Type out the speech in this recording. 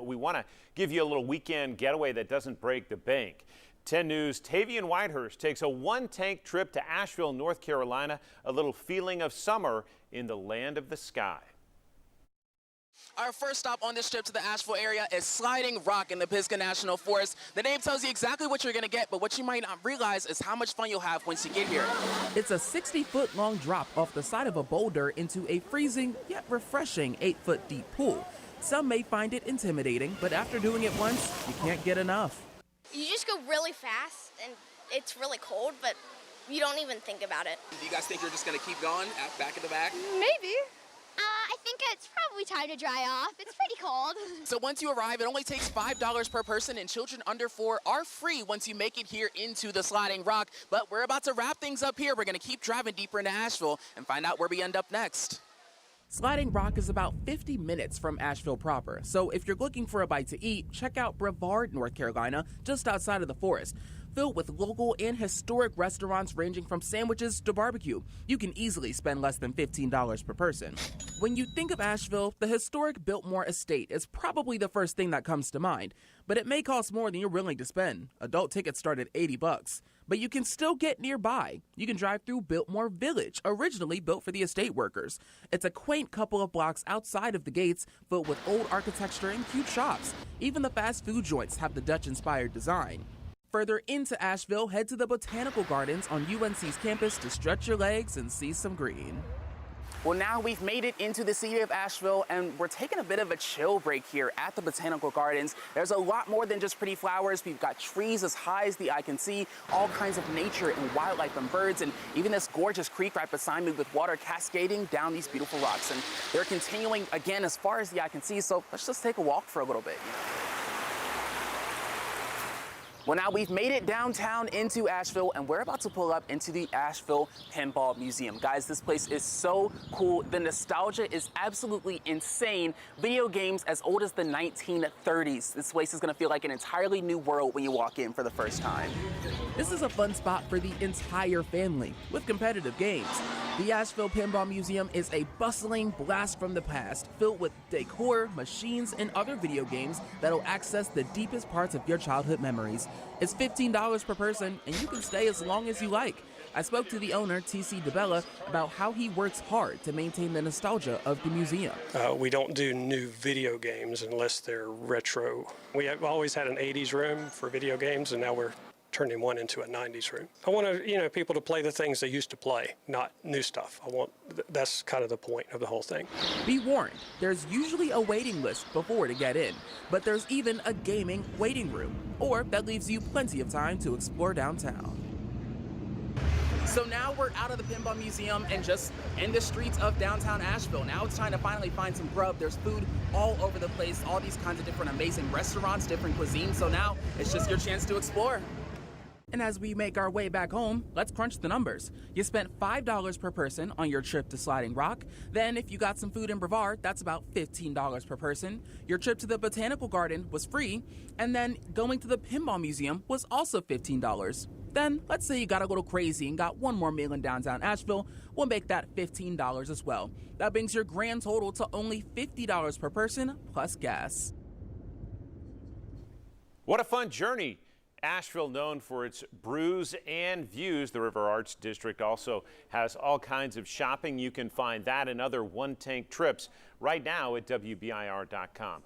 we want to give you a little weekend getaway that doesn't break the bank. 10 News' Tavian Whitehurst takes a one-tank trip to Asheville, North Carolina, a little feeling of summer in the land of the sky. Our first stop on this trip to the Asheville area is Sliding Rock in the Pisgah National Forest. The name tells you exactly what you're going to get, but what you might not realize is how much fun you'll have once you get here. It's a 60-foot long drop off the side of a boulder into a freezing yet refreshing 8-foot deep pool. Some may find it intimidating, but after doing it once, you can't get enough. You just go really fast, and it's really cold, but you don't even think about it. Do you guys think you're just going to keep going back in the back? Maybe. I think it's probably time to dry off. It's pretty cold. So once you arrive, it only takes $5 per person, and children under 4 are free once you make it here into the Sliding Rock. But we're about to wrap things up here. We're going to keep driving deeper into Asheville and find out where we end up next. Sliding Rock is about 50 minutes from Asheville proper, so if you're looking for a bite to eat, check out Brevard, North Carolina, just outside of the forest. Filled with local and historic restaurants ranging from sandwiches to barbecue, you can easily spend less than $15 per person. When you think of Asheville, the historic Biltmore Estate is probably the first thing that comes to mind, but it may cost more than you're willing to spend. Adult tickets start at $80. But you can still get nearby. You can drive through Biltmore Village, originally built for the estate workers. It's a quaint couple of blocks outside of the gates, filled with old architecture and cute shops. Even the fast food joints have the Dutch-inspired design. Further into Asheville, head to the Botanical Gardens on UNC's campus to stretch your legs and see some green. Well, now we've made it into the city of Asheville, and we're taking a bit of a chill break here at the Botanical Gardens. There's a lot more than just pretty flowers. We've got trees as high as the eye can see, all kinds of nature and wildlife and birds, and even this gorgeous creek right beside me with water cascading down these beautiful rocks. And they're continuing again as far as the eye can see, so let's just take a walk for a little bit. Well, now we've made it downtown into Asheville, and we're about to pull up into the Asheville Pinball Museum. Guys, this place is so cool. The nostalgia is absolutely insane. Video games as old as the 1930s. This place is going to feel like an entirely new world when you walk in for the first time. This is a fun spot for the entire family with competitive games. The Asheville Pinball Museum is a bustling blast from the past, filled with decor, machines, and other video games that'll access the deepest parts of your childhood memories. It's $15 per person, and you can stay as long as you like. I spoke to the owner, T.C. DeBella, about how he works hard to maintain the nostalgia of the museum. We don't do new video games unless they're retro. We have always had an 80s room for video games, and now we're turning one into a 90s room. I want people to play the things they used to play, not new stuff. That's kind of the point of the whole thing. Be warned, there's usually a waiting list before to get in, but there's even a gaming waiting room, or that leaves you plenty of time to explore downtown. So now we're out of the Pinball Museum and just in the streets of downtown Asheville. Now it's time to finally find some grub. There's food all over the place, all these kinds of different amazing restaurants, different cuisines. So now it's just your chance to explore. And as we make our way back home, let's crunch the numbers. You spent $5 per person on your trip to Sliding Rock. Then if you got some food in Brevard, that's about $15 per person. Your trip to the Botanical Garden was free. And then going to the Pinball Museum was also $15. Then let's say you got a little crazy and got one more meal in downtown Asheville. We'll make that $15 as well. That brings your grand total to only $50 per person plus gas. What a fun journey. Asheville, known for its brews and views. The River Arts District also has all kinds of shopping. You can find that and other one-tank trips right now at WBIR.com.